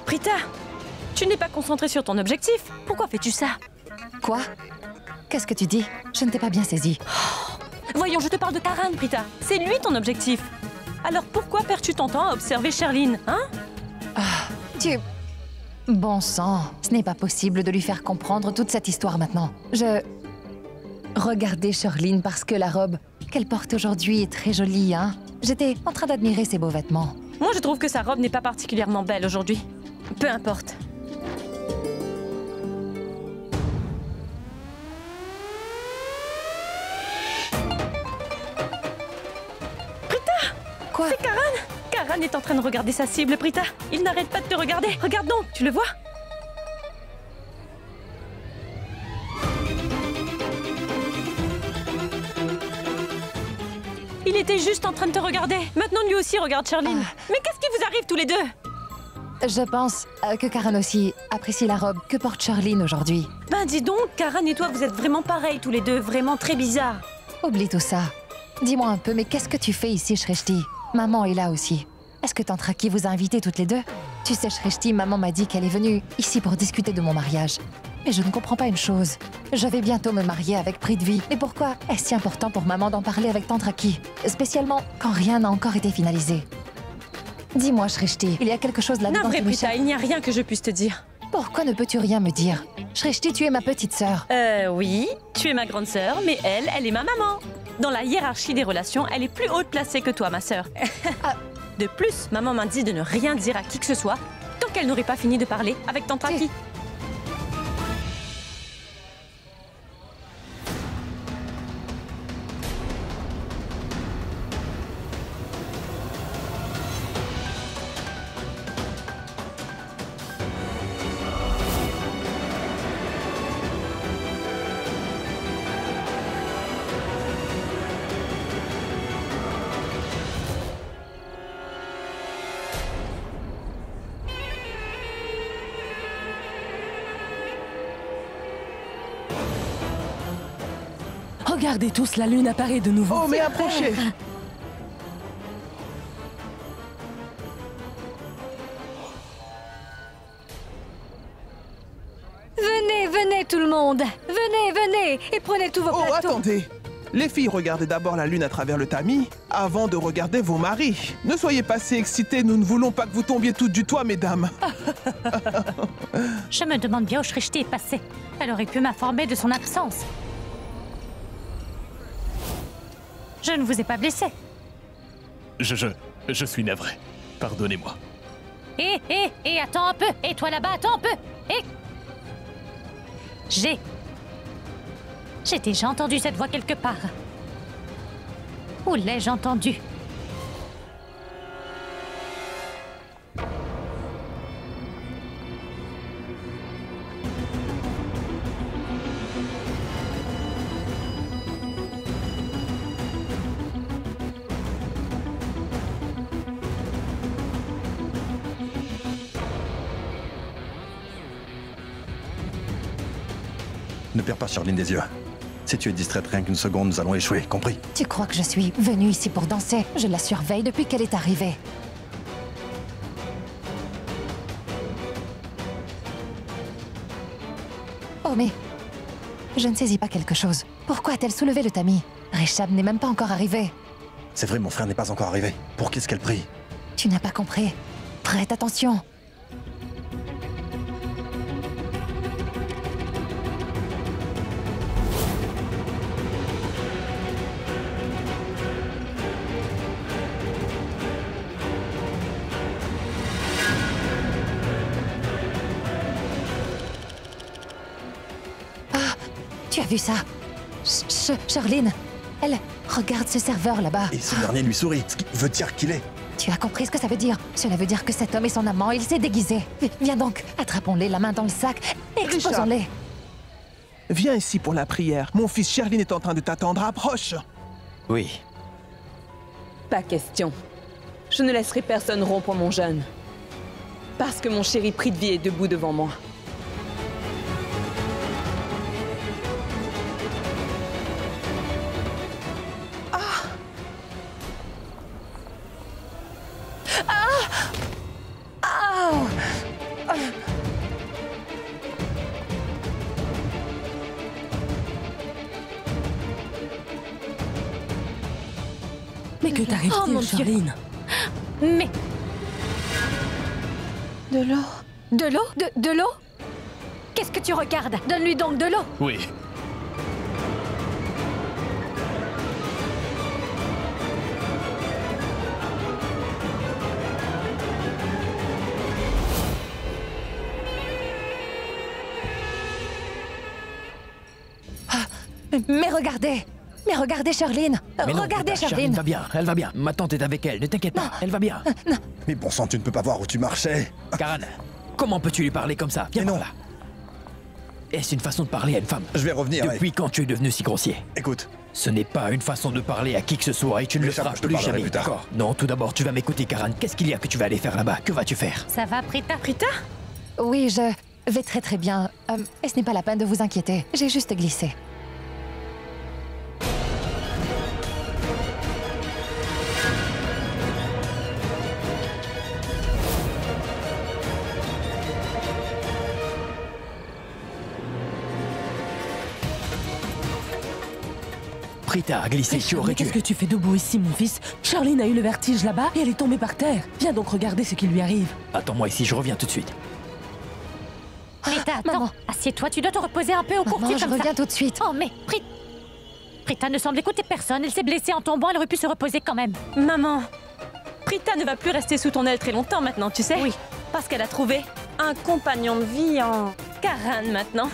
Prita, tu n'es pas concentrée sur ton objectif. Pourquoi fais-tu ça? Quoi? Qu'est-ce que tu dis? Je ne t'ai pas bien saisi. Voyons, je te parle de Karan, Prita. C'est lui ton objectif. Alors pourquoi perds-tu ton temps à observer Sherline, hein? Tu... Bon sang, ce n'est pas possible de lui faire comprendre toute cette histoire maintenant. Regardez Sherline parce que la robe qu'elle porte aujourd'hui est très jolie, hein? J'étais en train d'admirer ses beaux vêtements. Moi, je trouve que sa robe n'est pas particulièrement belle aujourd'hui. Peu importe. Quoi? C'est Karan! Karan est en train de regarder sa cible, Prita. Il n'arrête pas de te regarder. Regarde donc, tu le vois? Il était juste en train de te regarder. Maintenant, lui aussi regarde Sherline. Mais qu'est-ce qui vous arrive tous les deux? Je pense que Karan aussi apprécie la robe que porte Sherline aujourd'hui. Ben dis donc, Karan et toi, vous êtes vraiment pareils tous les deux. Vraiment très bizarres. Oublie tout ça. Dis-moi un peu, mais qu'est-ce que tu fais ici, Shreshti? Maman est là aussi. Est-ce que Tantraki vous a invité toutes les deux? Tu sais, Shreshti, maman m'a dit qu'elle est venue ici pour discuter de mon mariage. Mais je ne comprends pas une chose. Je vais bientôt me marier avec Prithvi. Et pourquoi est-ce si important pour maman d'en parler avec Tantraki? Spécialement quand rien n'a encore été finalisé. Dis-moi, Shreshti, il y a quelque chose là-dedans Navré, qui Prita, m'échappe. il n'y a rien que je puisse te dire. Pourquoi ne peux-tu rien me dire? Shreshti, tu es ma petite sœur. Oui, tu es ma grande sœur, mais elle est ma maman. Dans la hiérarchie des relations, elle est plus haute placée que toi, ma sœur. De plus, maman m'a dit de ne rien dire à qui que ce soit tant qu'elle n'aurait pas fini de parler avec Tantraki. Regardez tous, la lune apparaît de nouveau. Oh, mais approchez! Venez, venez tout le monde! Venez, venez! Et prenez tous vos Oh, plateaux! attendez! Les filles, regardez d'abord la lune à travers le tamis avant de regarder vos maris. Ne soyez pas si excités, nous ne voulons pas que vous tombiez toutes du toit, mesdames. Je me demande bien où Shreshti est passée. Elle aurait pu m'informer de son absence. Je ne vous ai pas blessé. Je suis navré. Pardonnez-moi. Attends un peu. Et toi là-bas, attends un peu. J'ai déjà entendu cette voix quelque part. Où l'ai-je entendue? Ne perds pas Sherline des yeux. Si tu es distraite rien qu'une seconde, nous allons échouer, compris? Tu crois que je suis venue ici pour danser? Je la surveille depuis qu'elle est arrivée. Oh mais... Je ne saisis pas quelque chose. Pourquoi a-t-elle soulevé le tamis? Reshab n'est même pas encore arrivé. C'est vrai, mon frère n'est pas encore arrivé. Pour qu'est-ce qu'elle prie? Tu n'as pas compris. Prête attention. Tu as vu ça? Sherline, elle regarde ce serveur là-bas. Et ce dernier lui sourit, ce qui veut dire qu'il est. Tu as compris ce que ça veut dire? Cela veut dire que cet homme est son amant, il s'est déguisé. Viens donc, attrapons-les la main dans le sac et exposons-les. Viens ici pour la prière. Mon fils Sherline est en train de t'attendre. Approche! Oui. Pas question. Je ne laisserai personne rompre mon jeûne. Parce que mon chéri Prithvi est debout devant moi. Que t'arrive-t-il, Oh, mon Dieu. Charline? Mais De l'eau. de l'eau? De l'eau? Qu'est-ce que tu regardes? Donne-lui donc de l'eau. Oui. Mais regardez! Mais regardez, Charline! Mais non, Regardez, Prita, Charline! elle va bien. Ma tante est avec elle, ne t'inquiète pas, elle va bien. Mais bon sang, tu ne peux pas voir où tu marchais. Karan, comment peux-tu lui parler comme ça? Viens Mais par non. là. Est-ce une façon de parler à une femme? Je vais revenir. Depuis quand tu es devenu si grossier? Écoute, Ce n'est pas une façon de parler à qui que ce soit et tu ne le Richard, feras je te plus parlerai jamais, plus tard. d'accord? Non, tout d'abord, tu vas m'écouter, Karan. Qu'est-ce qu'il y a que tu vas aller faire là-bas? Que vas-tu faire? Ça va, Prita? Prita? Oui, je vais très très bien. Et ce n'est pas la peine de vous inquiéter. J'ai juste glissé. Prita a glissé, tu Mais aurais dû... qu'est-ce que tu fais debout ici, mon fils? Charline a eu le vertige là-bas et elle est tombée par terre. Viens donc regarder ce qui lui arrive. Attends-moi ici, je reviens tout de suite. Prita, attends. maman. Assieds-toi, tu dois te reposer un peu au courtier Maman, je comme ça. reviens tout de suite. Oh, mais Prita ne semble écouter personne. Elle s'est blessée en tombant, elle aurait pu se reposer quand même. Maman, Prita ne va plus rester sous ton aile très longtemps maintenant, tu sais? Oui. Parce qu'elle a trouvé un compagnon de vie en Karan maintenant.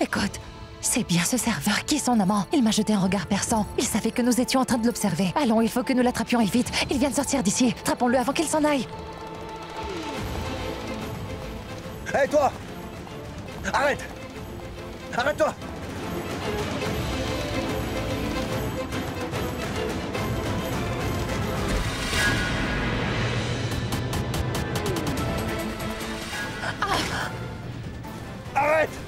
Écoute, c'est bien ce serveur qui est son amant. Il m'a jeté un regard perçant. Il savait que nous étions en train de l'observer. Allons, il faut que nous l'attrapions et vite. Il vient de sortir d'ici. Trappons-le avant qu'il s'en aille. hé toi! Arrête! Arrête-toi! Arrête!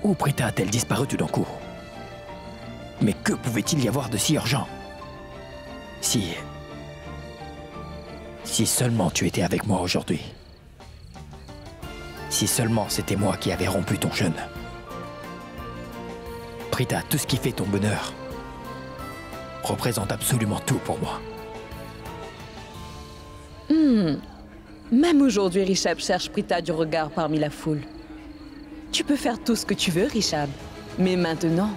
Où Prita a-t-elle disparu tout d'un coup? Mais que pouvait-il y avoir de si urgent? Si seulement tu étais avec moi aujourd'hui. Si seulement c'était moi qui avais rompu ton jeûne. Prita, tout ce qui fait ton bonheur représente absolument tout pour moi. Même aujourd'hui, Rishab cherche Prita du regard parmi la foule. Tu peux faire tout ce que tu veux, Rishab. Mais maintenant,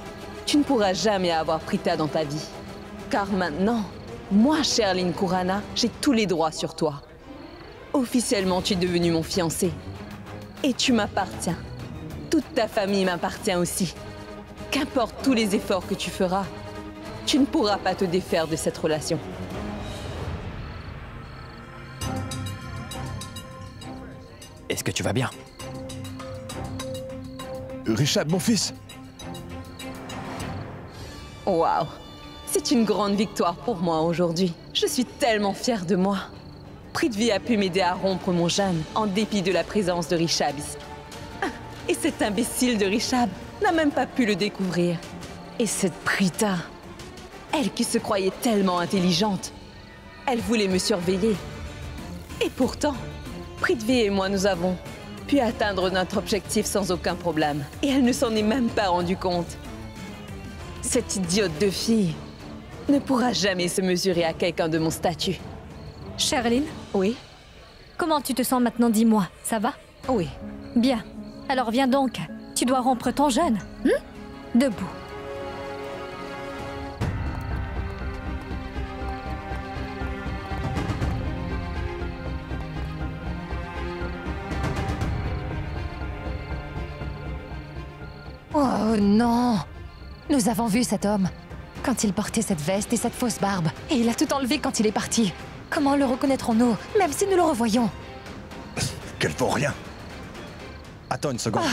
tu ne pourras jamais avoir Prita dans ta vie. Car maintenant, moi, Charline Khurana, j'ai tous les droits sur toi. Officiellement, tu es devenu mon fiancé. Et tu m'appartiens. Toute ta famille m'appartient aussi. Qu'importe tous les efforts que tu feras, tu ne pourras pas te défaire de cette relation. Est-ce que tu vas bien? Richard, mon fils. Waouh! C'est une grande victoire pour moi aujourd'hui. Je suis tellement fière de moi. Prithvi a pu m'aider à rompre mon jeûne en dépit de la présence de Rishab ici. Ah, et cet imbécile de Rishab n'a même pas pu le découvrir. Et cette Prita, elle qui se croyait tellement intelligente, elle voulait me surveiller. Et pourtant, Prithvi et moi, nous avons pu atteindre notre objectif sans aucun problème. Et elle ne s'en est même pas rendue compte. Cette idiote de fille ne pourra jamais se mesurer à quelqu'un de mon statut. Charline, Oui? comment tu te sens maintenant, dis-moi? Ça va? Oui. Bien. Alors viens donc. Tu dois rompre ton jeûne. Debout. Oh non! Nous avons vu cet homme. Quand il portait cette veste et cette fausse barbe. Et il a tout enlevé quand il est parti. Comment le reconnaîtrons-nous, même si nous le revoyons? Qu'elle vaut rien. Attends une seconde.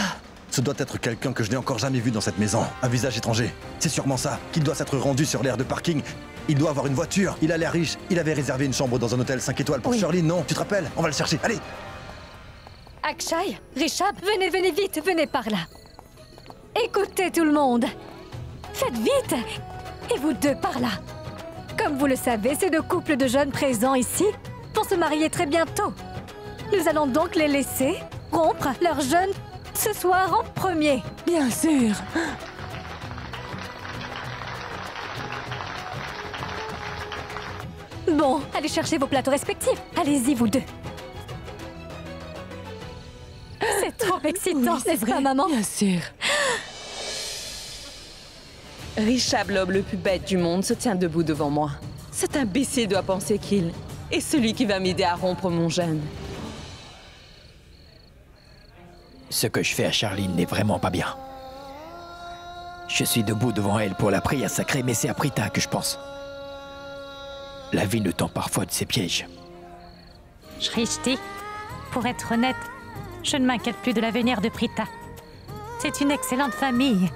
Ce doit être quelqu'un que je n'ai encore jamais vu dans cette maison. Un visage étranger. C'est sûrement ça. Qu'il doit s'être rendu sur l'aire de parking. Il doit avoir une voiture. Il a l'air riche. Il avait réservé une chambre dans un hôtel 5 étoiles pour Oui. Charline, non? Tu te rappelles? On va le chercher. Allez! Akshay, Rishab, venez vite, venez par là. Écoutez tout le monde. Faites vite. Et vous deux par là. Comme vous le savez, ces deux couples de jeunes présents ici vont se marier très bientôt. Nous allons donc les laisser rompre leur jeûne ce soir en premier. Bien sûr. Bon, allez chercher vos plateaux respectifs. Allez-y, vous deux. C'est trop excitant, Oui, n'est-ce pas, maman? Bien sûr. Richab, l'homme le plus bête du monde, se tient debout devant moi. Cet imbécile doit penser qu'il est celui qui va m'aider à rompre mon jeûne. Ce que je fais à Charline n'est vraiment pas bien. Je suis debout devant elle pour la prière sacrée, mais c'est à Prita que je pense. La vie nous tend parfois de ses pièges. Shrishti, pour être honnête, je ne m'inquiète plus de l'avenir de Prita. C'est une excellente famille.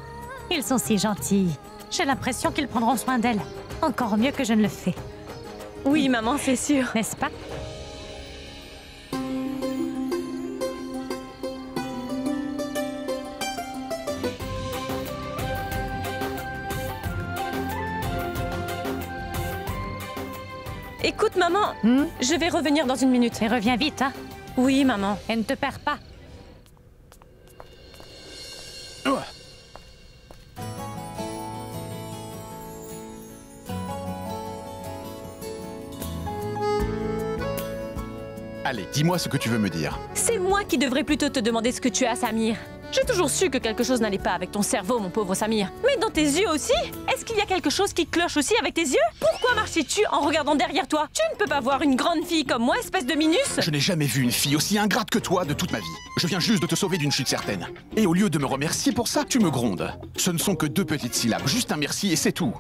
Ils sont si gentils. J'ai l'impression qu'ils prendront soin d'elle. Encore mieux que je ne le fais. Oui, maman, c'est sûr. N'est-ce pas? Écoute, maman, je vais revenir dans une minute. Et reviens vite, hein? Oui, maman. Et ne te perds pas. Allez, dis-moi ce que tu veux me dire. C'est moi qui devrais plutôt te demander ce que tu as, Samir. J'ai toujours su que quelque chose n'allait pas avec ton cerveau, mon pauvre Samir. Mais dans tes yeux aussi? Est-ce qu'il y a quelque chose qui cloche aussi avec tes yeux? Pourquoi marchais-tu en regardant derrière toi? Tu ne peux pas voir une grande fille comme moi, espèce de minus? Je n'ai jamais vu une fille aussi ingrate que toi de toute ma vie. Je viens juste de te sauver d'une chute certaine. Et au lieu de me remercier pour ça, tu me grondes. Ce ne sont que 2 petites syllabes, juste un merci et c'est tout.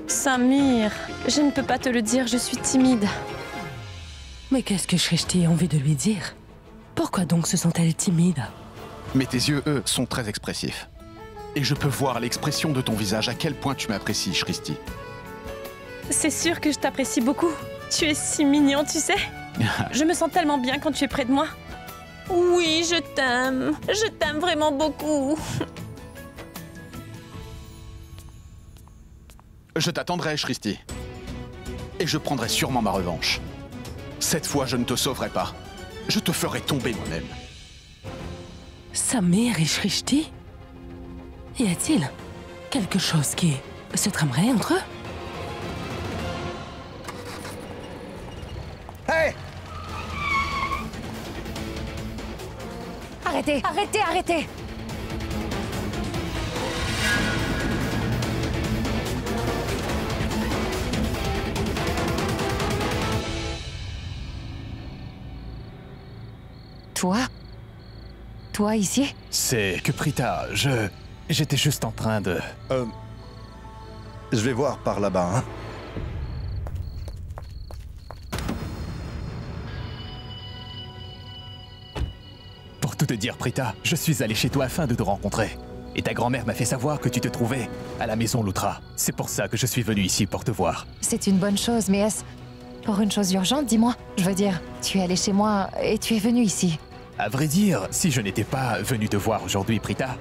Samir, je ne peux pas te le dire, je suis timide. Mais qu'est-ce que Shrishti a envie de lui dire? Pourquoi donc se sent-elle timide? Mais tes yeux, eux, sont très expressifs. Et je peux voir à l'expression de ton visage à quel point tu m'apprécies, Shrishti. C'est sûr que je t'apprécie beaucoup. Tu es si mignon, tu sais. Je me sens tellement bien quand tu es près de moi. Oui, je t'aime. Je t'aime vraiment beaucoup. Je t'attendrai, Shrishti. Et je prendrai sûrement ma revanche. Cette fois, je ne te sauverai pas. Je te ferai tomber moi-même. Samir et Shrishti? Y a-t-il quelque chose qui se tramerait entre eux? Hey! Arrêtez, arrêtez, arrêtez! Toi? Toi ici? C'est que Prita, j'étais juste en train de... Je vais voir par là-bas, hein. Pour tout te dire, Prita, je suis allé chez toi afin de te rencontrer. Et ta grand-mère m'a fait savoir que tu te trouvais à la maison Loutra. C'est pour ça que je suis venu ici pour te voir. C'est une bonne chose, mais est-ce pour une chose urgente, dis-moi? Je veux dire, tu es allé chez moi et tu es venu ici. À vrai dire, si je n'étais pas venu te voir aujourd'hui, Prita,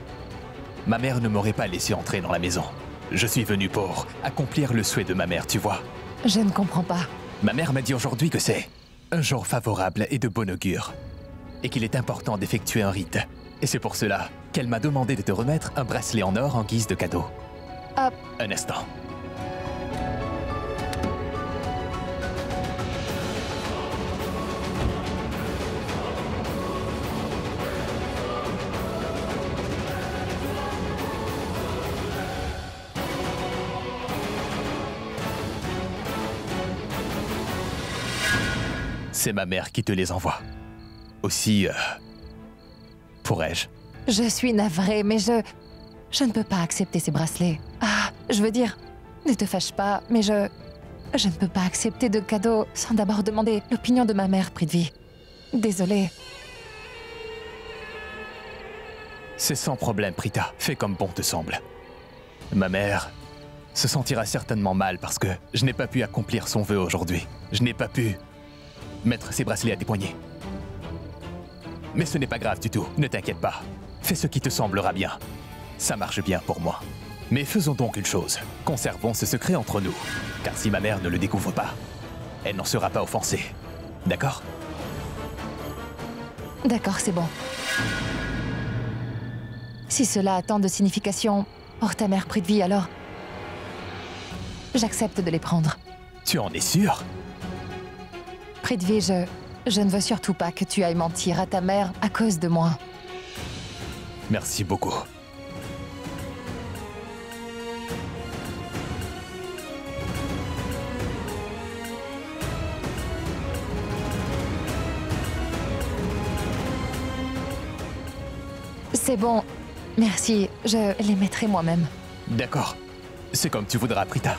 ma mère ne m'aurait pas laissé entrer dans la maison. Je suis venu pour accomplir le souhait de ma mère, tu vois. Je ne comprends pas. Ma mère m'a dit aujourd'hui que c'est un jour favorable et de bon augure, et qu'il est important d'effectuer un rite. Et c'est pour cela qu'elle m'a demandé de te remettre un bracelet en or en guise de cadeau. Un instant. C'est ma mère qui te les envoie. Aussi, pourrais-je? Je suis navrée, mais je ne peux pas accepter ces bracelets. Ah, je veux dire, ne te fâche pas, mais je ne peux pas accepter de cadeaux sans d'abord demander l'opinion de ma mère, Prithvi. Désolée. C'est sans problème, Prita. Fais comme bon te semble. Ma mère se sentira certainement mal parce que je n'ai pas pu accomplir son vœu aujourd'hui. Je n'ai pas pu mettre ces bracelets à tes poignets. Mais ce n'est pas grave du tout, ne t'inquiète pas. Fais ce qui te semblera bien. Ça marche bien pour moi. Mais faisons donc une chose. Conservons ce secret entre nous. Car si ma mère ne le découvre pas, elle n'en sera pas offensée. D'accord? D'accord, c'est bon. Si cela a tant de signification pour ta mère Prithvi, alors... j'accepte de les prendre. Tu en es sûr? Prithvi, je ne veux surtout pas que tu ailles mentir à ta mère à cause de moi. Merci beaucoup. C'est bon. Merci, je les mettrai moi-même. D'accord. C'est comme tu voudras, Prita.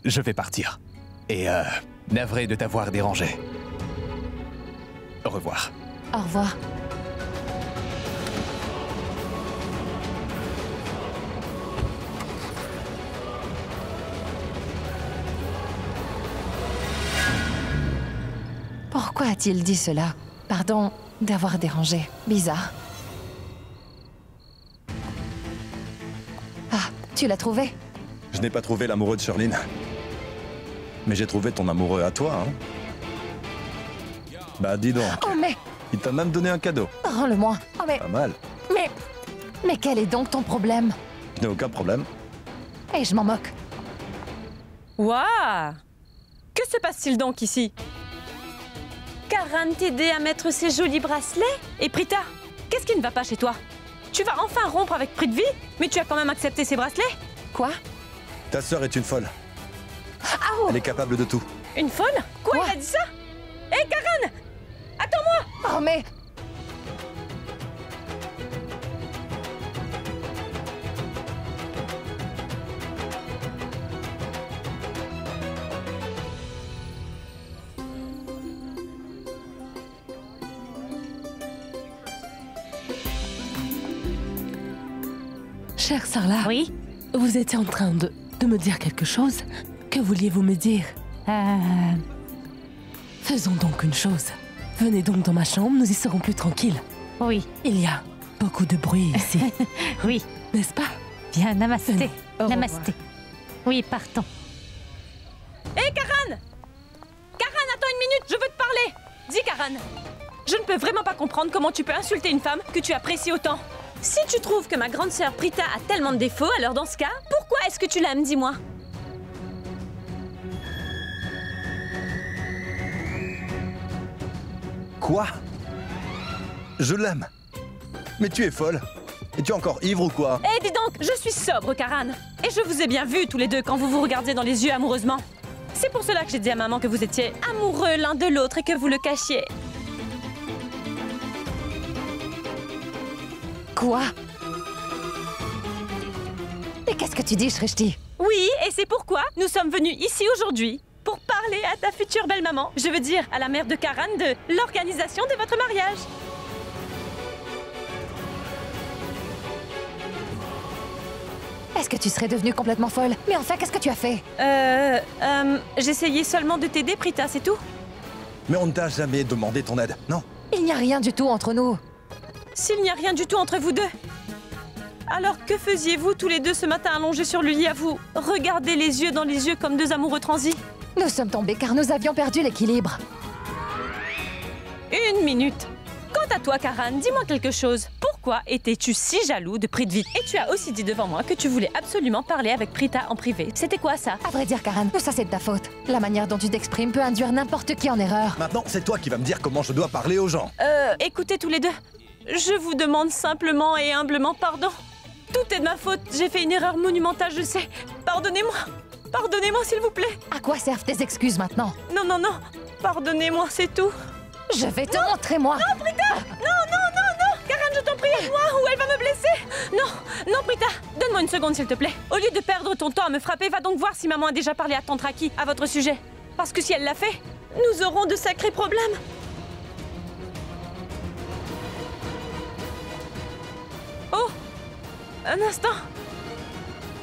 Je vais partir. Et navré de t'avoir dérangé. Au revoir. Au revoir. Pourquoi a-t-il dit cela? Pardon d'avoir dérangé. Bizarre. Ah, tu l'as trouvé? Je n'ai pas trouvé l'amoureux de Charline. Mais j'ai trouvé ton amoureux à toi, hein. Bah dis donc. Oh mais... Il t'a même donné un cadeau. Rends-le-moi. Oh mais... Pas mal. Mais quel est donc ton problème? Je n'ai aucun problème. Et je m'en moque. Waouh! Que se passe-t-il donc ici? Karan t'aider à mettre ses jolis bracelets? Et Prita, qu'est-ce qui ne va pas chez toi? Tu vas enfin rompre avec Prithvi, mais tu as quand même accepté ses bracelets? Quoi? Ta sœur est une folle. Oh. Elle est capable de tout. Une folle? Quoi? Il a dit ça? Hé, Karan! Attends-moi! Oh mais... Chère Sarla, Oui? vous étiez en train de me dire quelque chose? Que vouliez-vous me dire? Faisons donc une chose. Venez donc dans ma chambre, nous y serons plus tranquilles. Oui. Il y a beaucoup de bruit ici. Oui. N'est-ce pas? Bien, namasté. Venez. Au Namasté. Oui, partons. Hé, Karan! Karan, attends une minute, je veux te parler! Dis, Karan, je ne peux vraiment pas comprendre comment tu peux insulter une femme que tu apprécies autant. Si tu trouves que ma grande sœur Prita a tellement de défauts, alors dans ce cas, pourquoi est-ce que tu l'aimes, dis-moi? Quoi? Je l'aime. Mais tu es folle. Et tu es encore ivre ou quoi? Eh, dis donc, je suis sobre, Karan. Et je vous ai bien vus tous les deux quand vous vous regardiez dans les yeux amoureusement. C'est pour cela que j'ai dit à maman que vous étiez amoureux l'un de l'autre et que vous le cachiez. Quoi? Mais qu'est-ce que tu dis, Shrishti? Oui, et c'est pourquoi nous sommes venus ici aujourd'hui. Pour parler à ta future belle-maman. Je veux dire, à la mère de Karan, de l'organisation de votre mariage. Est-ce que tu serais devenue complètement folle? Mais enfin, qu'est-ce que tu as fait? J'essayais seulement de t'aider, Prita, c'est tout. Mais on ne t'a jamais demandé ton aide, non? Il n'y a rien du tout entre nous. S'il n'y a rien du tout entre vous deux, alors que faisiez-vous tous les deux ce matin allongés sur le lit à vous regarder les yeux dans les yeux comme deux amoureux transis? Nous sommes tombés car nous avions perdu l'équilibre. Une minute. Quant à toi, Karan, dis-moi quelque chose. Pourquoi étais-tu si jaloux de Prithvi? Et tu as aussi dit devant moi que tu voulais absolument parler avec Prita en privé. C'était quoi ça? À vrai dire, Karan, tout ça c'est de ta faute. La manière dont tu t'exprimes peut induire n'importe qui en erreur. Maintenant, c'est toi qui vas me dire comment je dois parler aux gens. Écoutez tous les deux. Je vous demande simplement et humblement pardon. Tout est de ma faute. J'ai fait une erreur monumentale, je sais. Pardonnez-moi. Pardonnez-moi, s'il vous plaît. À quoi servent tes excuses maintenant? Non, non, non. Pardonnez-moi, c'est tout. Je vais te montrer, moi. Non, Prita! Non, non, non, non! Karan, je t'en prie, aide-moi ou elle va me blesser! Non, non, Prita! Donne-moi une seconde, s'il te plaît. Au lieu de perdre ton temps à me frapper, va donc voir si maman a déjà parlé à Tante Raki à votre sujet. Parce que si elle l'a fait, nous aurons de sacrés problèmes. Oh! Un instant.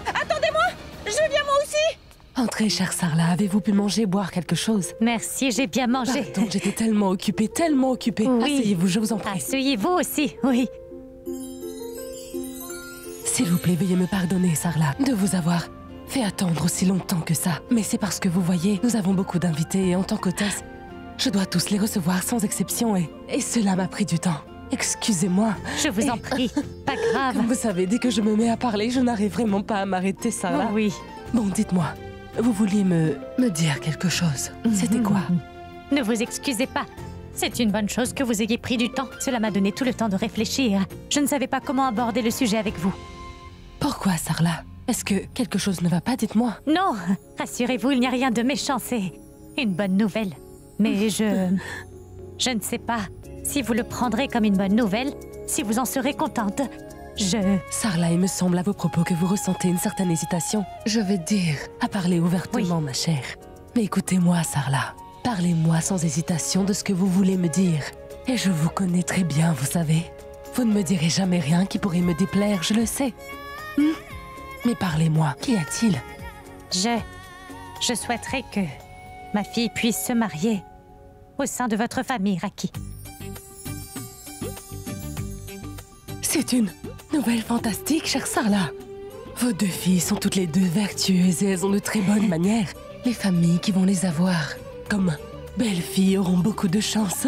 Attendez-moi! Je viens moi aussi! Entrez, chère Sarla, avez-vous pu manger, boire quelque chose? Merci, j'ai bien mangé. Pardon, j'étais tellement occupée, tellement occupée. Oui. Asseyez-vous, je vous en prie. Asseyez-vous aussi, oui. S'il vous plaît, veuillez me pardonner, Sarla, de vous avoir fait attendre aussi longtemps que ça. Mais c'est parce que vous voyez, nous avons beaucoup d'invités et en tant qu'hôtesse, je dois tous les recevoir sans exception et cela m'a pris du temps. Excusez-moi. Je vous en prie, pas grave. Comme vous savez, dès que je me mets à parler, je n'arrive vraiment pas à m'arrêter, Sarla. Oh oui. Bon, dites-moi, vous vouliez me dire quelque chose. C'était quoi? Ne vous excusez pas. C'est une bonne chose que vous ayez pris du temps. Cela m'a donné tout le temps de réfléchir. Je ne savais pas comment aborder le sujet avec vous. Pourquoi, Sarla? Est-ce que quelque chose ne va pas? Dites-moi. Non, rassurez-vous, il n'y a rien de méchant, c'est une bonne nouvelle. Mais je ne sais pas si vous le prendrez comme une bonne nouvelle, si vous en serez contente. Sarla, il me semble à vos propos que vous ressentez une certaine hésitation. Je vais dire, à parler ouvertement, Oui. ma chère. Mais écoutez-moi, Sarla. Parlez-moi sans hésitation de ce que vous voulez me dire. Et je vous connais très bien, vous savez. Vous ne me direz jamais rien qui pourrait me déplaire, je le sais. Mais parlez-moi, qu'y a-t-il? Je souhaiterais que ma fille puisse se marier au sein de votre famille, Raki. C'est une nouvelle fantastique, chère Sarla. Vos deux filles sont toutes les deux vertueuses et elles ont de très bonnes manières. Les familles qui vont les avoir, comme belles filles, auront beaucoup de chance.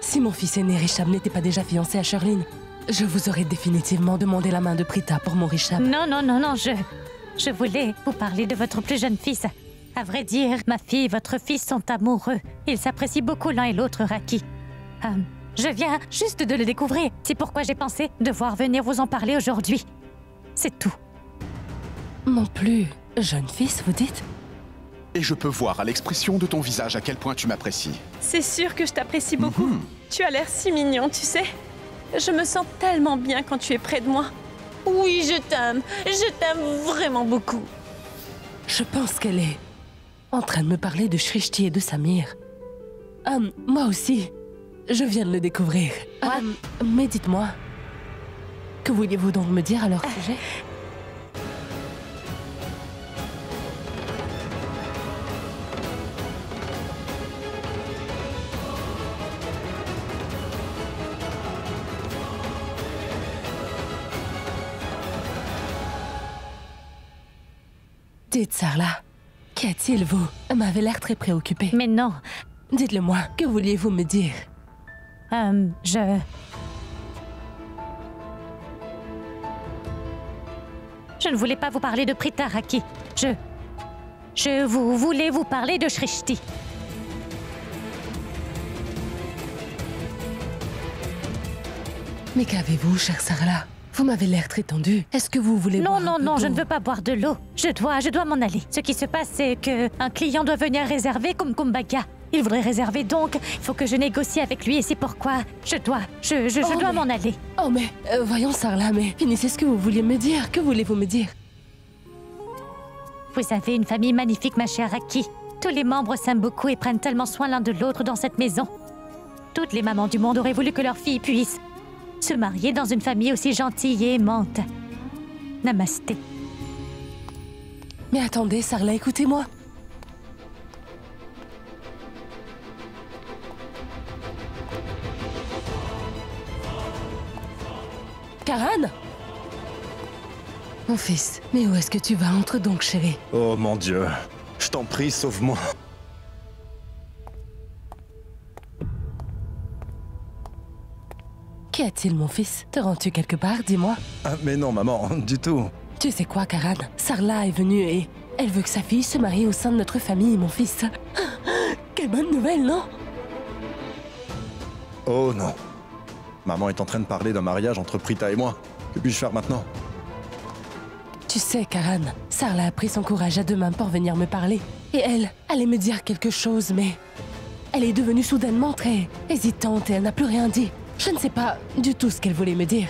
Si mon fils aîné Rishab n'était pas déjà fiancé à Charline, je vous aurais définitivement demandé la main de Prita pour mon Rishab. Non, je voulais vous parler de votre plus jeune fils. À vrai dire, ma fille et votre fils sont amoureux. Ils s'apprécient beaucoup l'un et l'autre, Raki. Je viens juste de le découvrir. C'est pourquoi j'ai pensé devoir venir vous en parler aujourd'hui. C'est tout. Mon plus jeune fils, vous dites? Et je peux voir à l'expression de ton visage à quel point tu m'apprécies. C'est sûr que je t'apprécie beaucoup. Tu as l'air si mignon, tu sais. Je me sens tellement bien quand tu es près de moi. Oui, je t'aime vraiment beaucoup. Je pense qu'elle est en train de me parler de Shrishti et de Samir. Moi aussi. Je viens de le découvrir. Mais dites-moi, que vouliez-vous donc me dire à leur sujet? Dites, Sarla, qu'y a-t-il, vous m'avez l'air très préoccupée. Mais non. Dites-le-moi, que vouliez-vous me dire? Je ne voulais pas vous parler de Prita, Raki. Je voulais vous parler de Shrishti. Mais qu'avez-vous, chère Sarla? Vous m'avez l'air très tendue. Est-ce que vous voulez boire un peu Non, je d'eau? ne veux pas boire de l'eau. Je dois m'en aller. Ce qui se passe, c'est que un client doit venir réserver comme Kumbaga. Il voudrait réserver donc. Il faut que je négocie avec lui et c'est pourquoi je dois m'en aller. Oh mais, voyons Sarla, mais finissez ce que vous vouliez me dire. Que voulez-vous me dire? Vous avez une famille magnifique, ma chère Raki. Tous les membres s'aiment beaucoup et prennent tellement soin l'un de l'autre dans cette maison. Toutes les mamans du monde auraient voulu que leur fille puisse se marier dans une famille aussi gentille et aimante. Namasté. Mais attendez, Sarla, écoutez-moi. Karan? Mon fils, mais où est-ce que tu vas? Entre donc, chérie. Oh mon Dieu. Je t'en prie, sauve-moi. Qu'y a-t-il, mon fils? Te rends-tu quelque part? Dis-moi. Ah, mais non, maman, du tout. Tu sais quoi, Karan? Sarla est venue et elle veut que sa fille se marie au sein de notre famille, mon fils. Quelle bonne nouvelle, non? Oh non. Maman est en train de parler d'un mariage entre Prita et moi. Que puis-je faire maintenant? Tu sais, Karan, Sarla a pris son courage à deux mains pour venir me parler. Et elle allait me dire quelque chose, mais elle est devenue soudainement très hésitante et elle n'a plus rien dit. Je ne sais pas du tout ce qu'elle voulait me dire.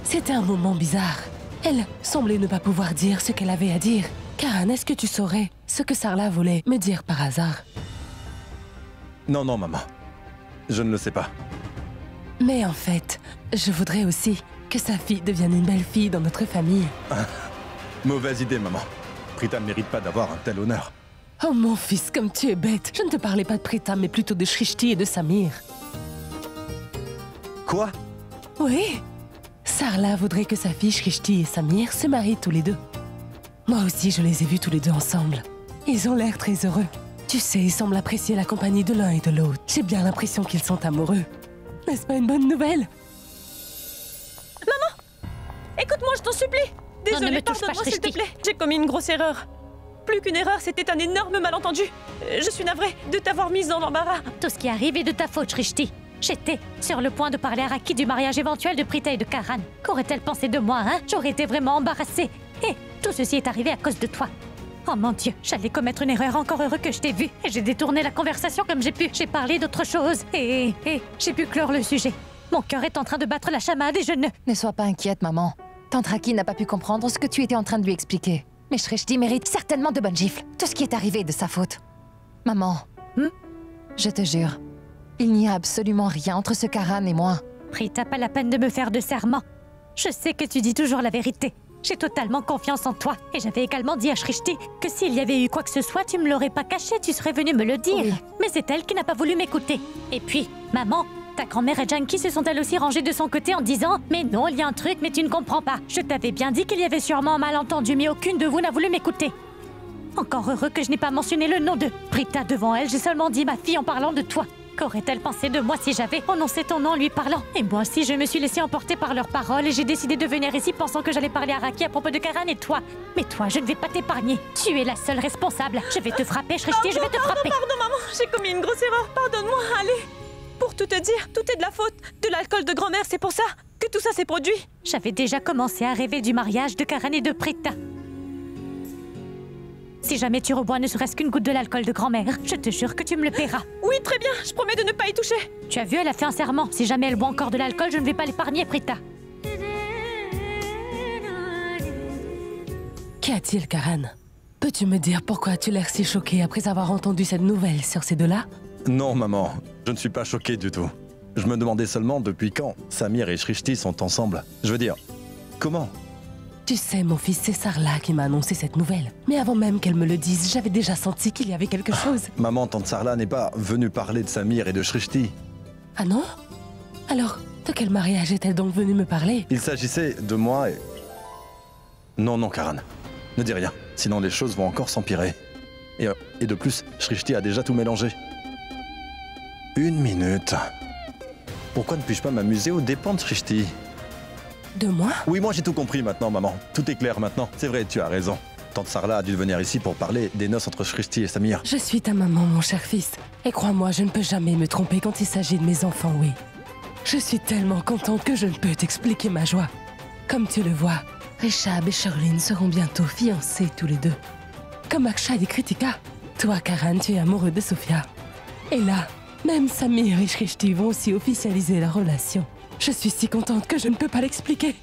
C'était un moment bizarre. Elle semblait ne pas pouvoir dire ce qu'elle avait à dire. Karan, est-ce que tu saurais ce que Sarla voulait me dire par hasard? Non, non, maman. Je ne le sais pas. Mais en fait, je voudrais aussi que sa fille devienne une belle fille dans notre famille. Mauvaise idée, maman. Prita ne mérite pas d'avoir un tel honneur. Oh mon fils, comme tu es bête. Je ne te parlais pas de Prita, mais plutôt de Shrishti et de Samir. Quoi? Oui. Sarla voudrait que sa fille Shrishti et Samir se marient tous les deux. Moi aussi, je les ai vus tous les deux ensemble. Ils ont l'air très heureux. Tu sais, ils semblent apprécier la compagnie de l'un et de l'autre. J'ai bien l'impression qu'ils sont amoureux. N'est-ce pas une bonne nouvelle? Maman! Écoute-moi, je t'en supplie! Non, ne Désolée, me touche pas, pardonne-moi s'il te Shrishti. plaît. J'ai commis une grosse erreur. Plus qu'une erreur, c'était un énorme malentendu. Je suis navrée de t'avoir mise dans l'embarras. Tout ce qui arrive est de ta faute, Shrishti. J'étais sur le point de parler à Raki du mariage éventuel de Prita et de Karan. Qu'aurait-elle pensé de moi, hein? J'aurais été vraiment embarrassée. Et tout ceci est arrivé à cause de toi. Oh mon Dieu, j'allais commettre une erreur, encore heureux que je t'ai vu. Et j'ai détourné la conversation comme j'ai pu. J'ai parlé d'autre chose. Et j'ai pu clore le sujet. Mon cœur est en train de battre la chamade et je ne... Ne sois pas inquiète, maman. Tante Raki n'a pas pu comprendre ce que tu étais en train de lui expliquer. Mais Shrishti mérite certainement de bonnes gifles. Tout ce qui est arrivé est de sa faute. Maman, je te jure, il n'y a absolument rien entre ce Karan et moi. Prita, pas la peine de me faire de serment. Je sais que tu dis toujours la vérité. J'ai totalement confiance en toi. Et j'avais également dit à Shrishti que s'il y avait eu quoi que ce soit, tu me l'aurais pas caché, tu serais venu me le dire. Oui. Mais c'est elle qui n'a pas voulu m'écouter. Et puis, maman, ta grand-mère et Janki se sont elles aussi rangées de son côté en disant « Mais non, il y a un truc, mais tu ne comprends pas. Je t'avais bien dit qu'il y avait sûrement un malentendu, mais aucune de vous n'a voulu m'écouter. » Encore heureux que je n'ai pas mentionné le nom de Prita devant elle, j'ai seulement dit ma fille en parlant de toi. Qu'aurait-elle pensé de moi si j'avais prononcé ton nom en lui parlant? Et moi aussi, je me suis laissée emporter par leurs paroles et j'ai décidé de venir ici pensant que j'allais parler à Raki à propos de Karan et toi. Mais toi, je ne vais pas t'épargner. Tu es la seule responsable. Je vais te frapper, Shrishti, je vais te frapper. Pardon, maman, j'ai commis une grosse erreur. Pardonne-moi, allez. Pour tout te dire, tout est de la faute de l'alcool de grand-mère, c'est pour ça que tout ça s'est produit. J'avais déjà commencé à rêver du mariage de Karan et de Prita. Si jamais tu rebois ne serait-ce qu'une goutte de l'alcool de grand-mère, je te jure que tu me le paieras. Oui, très bien, je promets de ne pas y toucher. Tu as vu, elle a fait un serment. Si jamais elle boit encore de l'alcool, je ne vais pas l'épargner, Prita. Qu'y a-t-il, Karan? Peux-tu me dire pourquoi tu l'air si choquée après avoir entendu cette nouvelle sur ces deux-là? Non, maman, je ne suis pas choqué du tout. Je me demandais seulement depuis quand Samir et Shrishti sont ensemble. Je veux dire, comment? Tu sais, mon fils, c'est Sarla qui m'a annoncé cette nouvelle. Mais avant même qu'elle me le dise, j'avais déjà senti qu'il y avait quelque chose. Maman, tante Sarla n'est pas venue parler de Samir et de Shrishti. Ah non? Alors, de quel mariage est-elle donc venue me parler? Il s'agissait de moi et... Non, non, Karan. Ne dis rien, sinon les choses vont encore s'empirer. Et de plus, Shrishti a déjà tout mélangé. Une minute. Pourquoi ne puis-je pas m'amuser aux dépens de Shrishti? De moi? Oui, moi j'ai tout compris maintenant, maman. Tout est clair maintenant. C'est vrai, tu as raison. Tante Sarla a dû venir ici pour parler des noces entre Shrishti et Samir. Je suis ta maman, mon cher fils. Et crois-moi, je ne peux jamais me tromper quand il s'agit de mes enfants, oui. Je suis tellement contente que je ne peux t'expliquer ma joie. Comme tu le vois, Rishab et Sherlyn seront bientôt fiancés tous les deux. Comme Akshay et Kritika, toi, Karan, tu es amoureux de Sophia. Et là, même Samir et Shrishti vont aussi officialiser leur relation. Je suis si contente que je ne peux pas l'expliquer.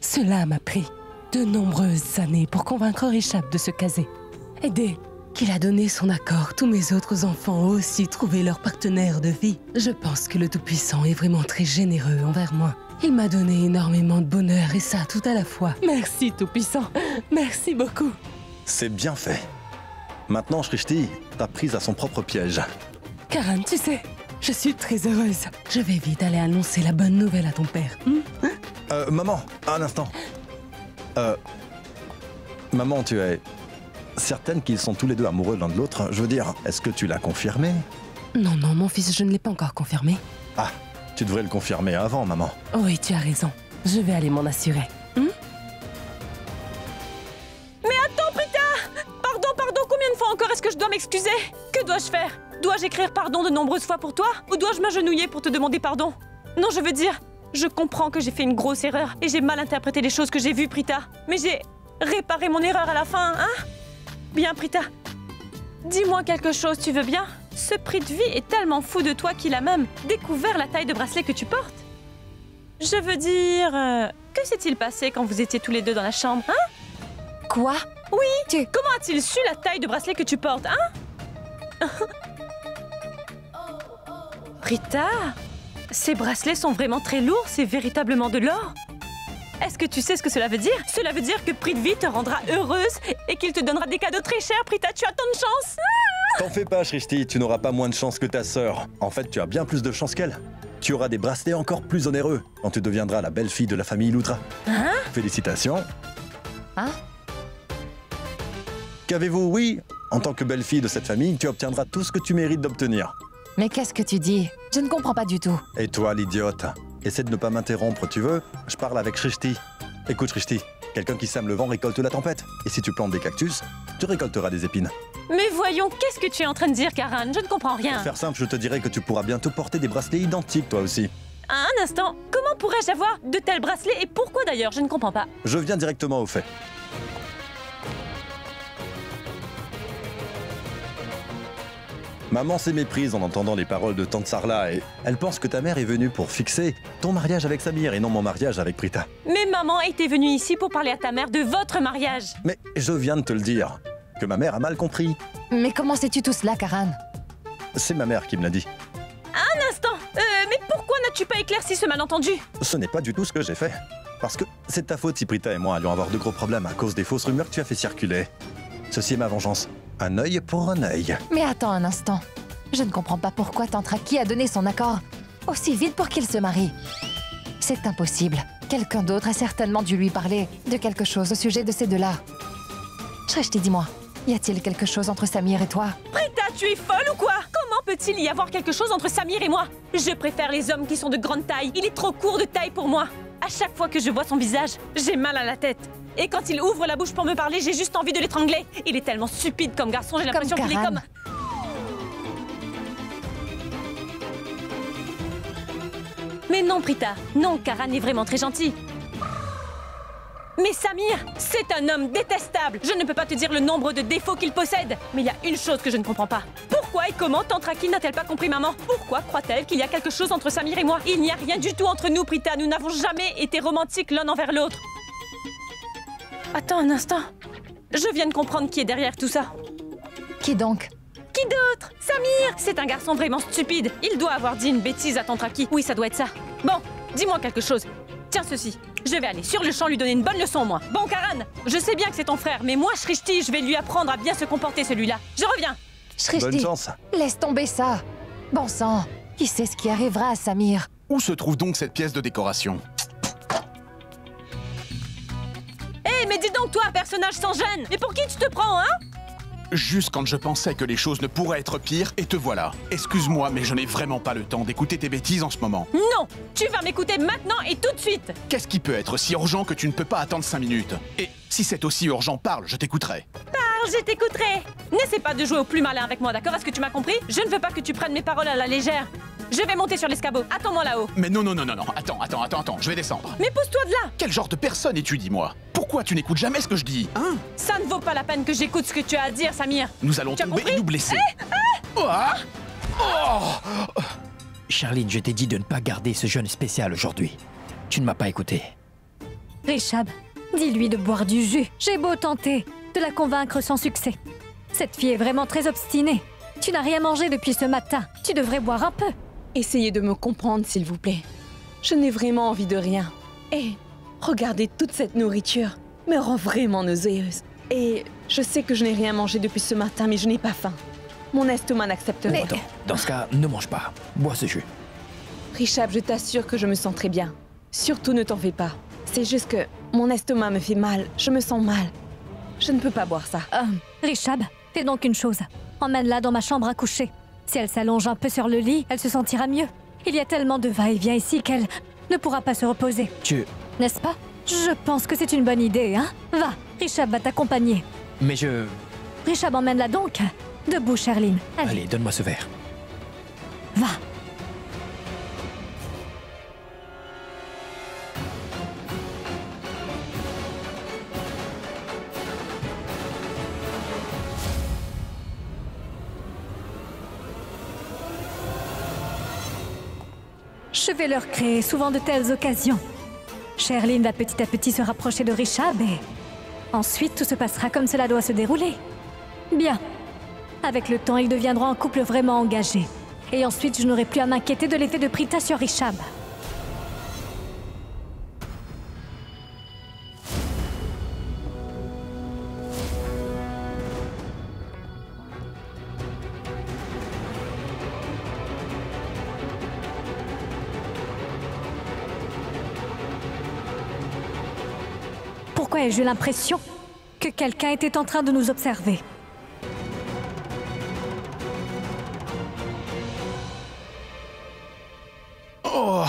Cela m'a pris de nombreuses années pour convaincre Rishab de se caser. Et dès qu'il a donné son accord, tous mes autres enfants ont aussi trouvé leur partenaire de vie. Je pense que le Tout-Puissant est vraiment très généreux envers moi. Il m'a donné énormément de bonheur et ça tout à la fois. Merci Tout-Puissant, merci beaucoup. C'est bien fait. Maintenant, Shrishti t'a prise à son propre piège. Karan, tu sais, je suis très heureuse. Je vais vite aller annoncer la bonne nouvelle à ton père. Maman, un instant. Maman, tu es certaine qu'ils sont tous les deux amoureux l'un de l'autre? Je veux dire, est-ce que tu l'as confirmé? Non, non, mon fils, je ne l'ai pas encore confirmé. Ah, tu devrais le confirmer avant, maman. Oui, tu as raison. Je vais aller m'en assurer. Mais attends, Prita! Pardon, combien de fois encore est-ce que je dois m'excuser? Que dois-je faire? Dois-je écrire pardon de nombreuses fois pour toi? Ou dois-je m'agenouiller pour te demander pardon? Non, je veux dire, je comprends que j'ai fait une grosse erreur et j'ai mal interprété les choses que j'ai vues, Prita. Mais j'ai réparé mon erreur à la fin, hein? Bien, Prita. Dis-moi quelque chose, tu veux bien? Ce prix de vie est tellement fou de toi qu'il a même découvert la taille de bracelet que tu portes. Je veux dire... que s'est-il passé quand vous étiez tous les deux dans la chambre, hein? Quoi? Oui, comment a-t-il su la taille de bracelet que tu portes, hein? Rita, ces bracelets sont vraiment très lourds, c'est véritablement de l'or. Est-ce que tu sais ce que cela veut dire? Cela veut dire que Prithvi te rendra heureuse et qu'il te donnera des cadeaux très chers, Prita, tu as tant de chance. T'en fais pas, Shrishti, tu n'auras pas moins de chance que ta sœur. En fait, tu as bien plus de chance qu'elle. Tu auras des bracelets encore plus onéreux quand tu deviendras la belle-fille de la famille Loutra. Hein? Félicitations. Hein? Qu'avez-vous? Oui, en tant que belle-fille de cette famille, tu obtiendras tout ce que tu mérites d'obtenir. Mais qu'est-ce que tu dis? Je ne comprends pas du tout. Et toi, l'idiote, essaie de ne pas m'interrompre, tu veux? Je parle avec Shrishti. Écoute, Shrishti, quelqu'un qui sème le vent récolte la tempête. Et si tu plantes des cactus, tu récolteras des épines. Mais voyons, qu'est-ce que tu es en train de dire, Karan? Je ne comprends rien. Pour faire simple, je te dirais que tu pourras bientôt porter des bracelets identiques, toi aussi. Un instant, comment pourrais-je avoir de tels bracelets et pourquoi d'ailleurs? Je ne comprends pas. Je viens directement au fait. Maman s'est méprise en entendant les paroles de Tante Sarla et elle pense que ta mère est venue pour fixer ton mariage avec Samir et non mon mariage avec Prita. Mais maman était venue ici pour parler à ta mère de votre mariage. Mais je viens de te le dire, que ma mère a mal compris. Mais comment sais-tu tout cela, Karan? C'est ma mère qui me l'a dit. Un instant, mais pourquoi n'as-tu pas éclairci ce malentendu? Ce n'est pas du tout ce que j'ai fait. Parce que c'est de ta faute si Prita et moi allions avoir de gros problèmes à cause des fausses rumeurs que tu as fait circuler. Ceci est ma vengeance. Un œil pour un œil. Mais attends un instant. Je ne comprends pas pourquoi Tantraki a donné son accord aussi vite pour qu'il se marie. C'est impossible. Quelqu'un d'autre a certainement dû lui parler de quelque chose au sujet de ces deux-là. Shrishti, dis-moi, y a-t-il quelque chose entre Samir et toi? Prita, tu es folle ou quoi? Comment peut-il y avoir quelque chose entre Samir et moi? Je préfère les hommes qui sont de grande taille. Il est trop court de taille pour moi. À chaque fois que je vois son visage, j'ai mal à la tête. Et quand il ouvre la bouche pour me parler, j'ai juste envie de l'étrangler. Il est tellement stupide comme garçon, j'ai l'impression qu'il est comme... Mais non, Prita. Non, Karan est vraiment très gentil. Mais Samir, c'est un homme détestable. Je ne peux pas te dire le nombre de défauts qu'il possède. Mais il y a une chose que je ne comprends pas. Pourquoi et comment Tantraki n'a-t-elle pas compris maman? Pourquoi croit-elle qu'il y a quelque chose entre Samir et moi? Il n'y a rien du tout entre nous, Prita. Nous n'avons jamais été romantiques l'un envers l'autre. Attends un instant. Je viens de comprendre qui est derrière tout ça. Qui donc? Qui d'autre? Samir! C'est un garçon vraiment stupide. Il doit avoir dit une bêtise à Tantraki. Oui, ça doit être ça. Bon, dis-moi quelque chose. Tiens ceci. Je vais aller sur le champ lui donner une bonne leçon, moi. Bon, Karan, je sais bien que c'est ton frère, mais moi, Shrishti, je vais lui apprendre à bien se comporter, celui-là. Je reviens. Shrishti, bonne chance. Laisse tomber ça. Bon sang, qui sait ce qui arrivera à Samir? Où se trouve donc cette pièce de décoration? Hé, mais dis donc, toi, personnage sans gêne. Mais pour qui tu te prends, hein? Juste quand je pensais que les choses ne pourraient être pires, et te voilà. Excuse-moi, mais je n'ai vraiment pas le temps d'écouter tes bêtises en ce moment. Non, tu vas m'écouter maintenant et tout de suite. Qu'est-ce qui peut être si urgent que tu ne peux pas attendre 5 minutes? Et si c'est aussi urgent, parle, je t'écouterai. Parle, je t'écouterai. N'essaie pas de jouer au plus malin avec moi, d'accord? Est-ce que tu m'as compris? Je ne veux pas que tu prennes mes paroles à la légère. Je vais monter sur l'escabeau. Attends-moi là-haut. Mais non, attends, je vais descendre. Mais pousse-toi de là. Quel genre de personne es-tu, dis-moi? Pourquoi tu n'écoutes jamais ce que je dis, hein? Ça ne vaut pas la peine que j'écoute ce que tu as à dire, Samir. Nous allons tomber et nous blesser. Charline, je t'ai dit de ne pas garder ce jeûne spécial aujourd'hui. Tu ne m'as pas écouté. Rishab, dis-lui de boire du jus. J'ai beau tenter de la convaincre sans succès. Cette fille est vraiment très obstinée. Tu n'as rien mangé depuis ce matin. Tu devrais boire un peu. Essayez de me comprendre, s'il vous plaît. Je n'ai vraiment envie de rien. Et regardez, toute cette nourriture me rend vraiment nauséeuse. Et je sais que je n'ai rien mangé depuis ce matin, mais je n'ai pas faim. Mon estomac n'accepterait pas. Dans ce cas, ne mange pas. Bois ce jus. Rishab, je t'assure que je me sens très bien. Surtout ne t'en fais pas. C'est juste que mon estomac me fait mal. Je me sens mal. Je ne peux pas boire ça. Rishab, fais donc une chose. Emmène-la dans ma chambre à coucher. Si elle s'allonge un peu sur le lit, elle se sentira mieux. Il y a tellement de va-et-vient ici qu'elle ne pourra pas se reposer. N'est-ce pas? Je pense que c'est une bonne idée, hein? Va, Rishab va t'accompagner. Mais je... Rishab, emmène-la donc. Debout, Charline. Allez, donne-moi ce verre. Va. Je vais leur créer souvent de telles occasions. Charline va petit à petit se rapprocher de Rishab et... ensuite, tout se passera comme cela doit se dérouler. Bien. Avec le temps, ils deviendront un couple vraiment engagé. Et ensuite, je n'aurai plus à m'inquiéter de l'effet de Prita sur Rishab. pourquoi ai-je eu l'impression que quelqu'un était en train de nous observer. Oh.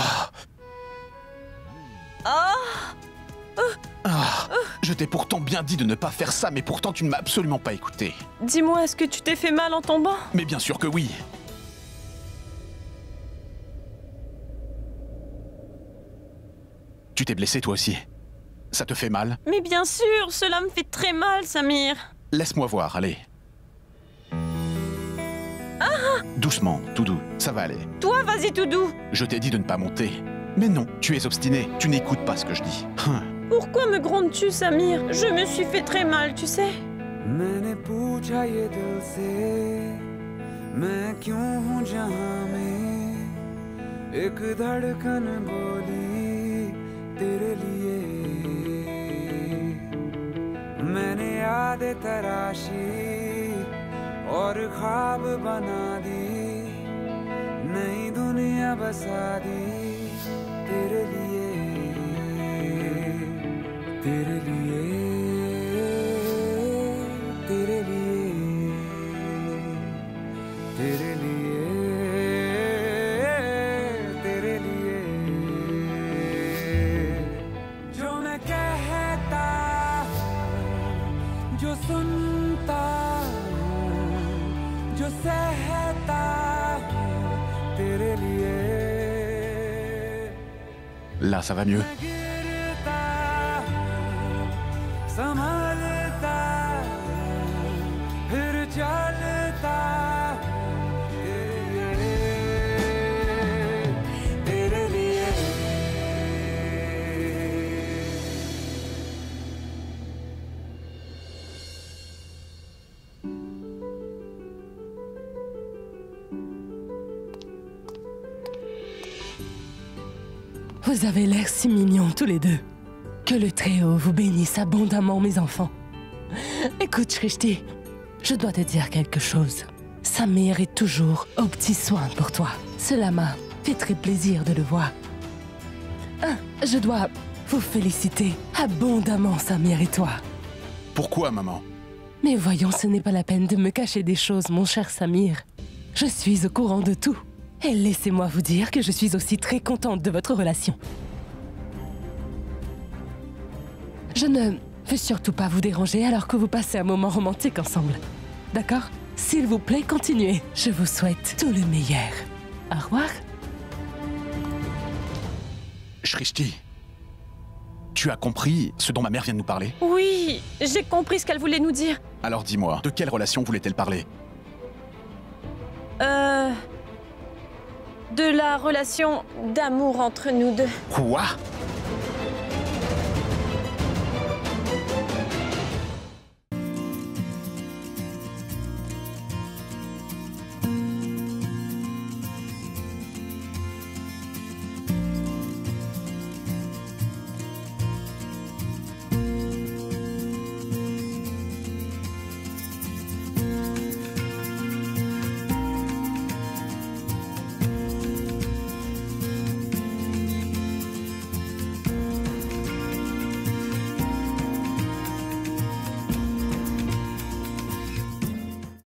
Je t'ai pourtant bien dit de ne pas faire ça, mais pourtant tu ne m'as absolument pas écouté. Dis-moi, est-ce que tu t'es fait mal en tombant? Mais bien sûr que oui. Tu t'es blessé toi aussi. Ça te fait mal? Mais bien sûr, cela me fait très mal, Samir. Laisse-moi voir, allez. Doucement, tout doux, ça va aller. Toi, vas-y tout doux. Je t'ai dit de ne pas monter. Mais non, tu es obstiné, tu n'écoutes pas ce que je dis. Pourquoi me grondes-tu, Samir? Je me suis fait très mal, tu sais. मैंने पूछा ये दिल से मैं क्यों हूँ जहाँ में एक धड़कन बोली तेरे लिए मैंने यादें तराशी और ख्वाब बना दी नई दुनिया बसा दी तेरे लिए तेरे लिए तेरे लिए तेरे लिए तेरे लिए जो मैं कहता हूँ जो सुनता हूँ जो सहता हूँ तेरे लिए Là, ça va mieux. संभलता फिर चलता तेरे लिए Vous avez l'air si mignons tous les deux. Que le Très-Haut vous bénisse abondamment, mes enfants. Écoute, Shrishti, je dois te dire quelque chose. Samir est toujours aux petits soins pour toi. Cela m'a fait très plaisir de le voir. Je dois vous féliciter abondamment, Samir et toi. Pourquoi, maman? Mais voyons, ce n'est pas la peine de me cacher des choses, mon cher Samir. Je suis au courant de tout. Et laissez-moi vous dire que je suis aussi très contente de votre relation. Je ne veux surtout pas vous déranger alors que vous passez un moment romantique ensemble. D'accord? S'il vous plaît, continuez. Je vous souhaite tout le meilleur. Au revoir. Shrishti, tu as compris ce dont ma mère vient de nous parler? Oui, j'ai compris ce qu'elle voulait nous dire. Alors dis-moi, de quelle relation voulait-elle parler? De la relation d'amour entre nous deux. Quoi?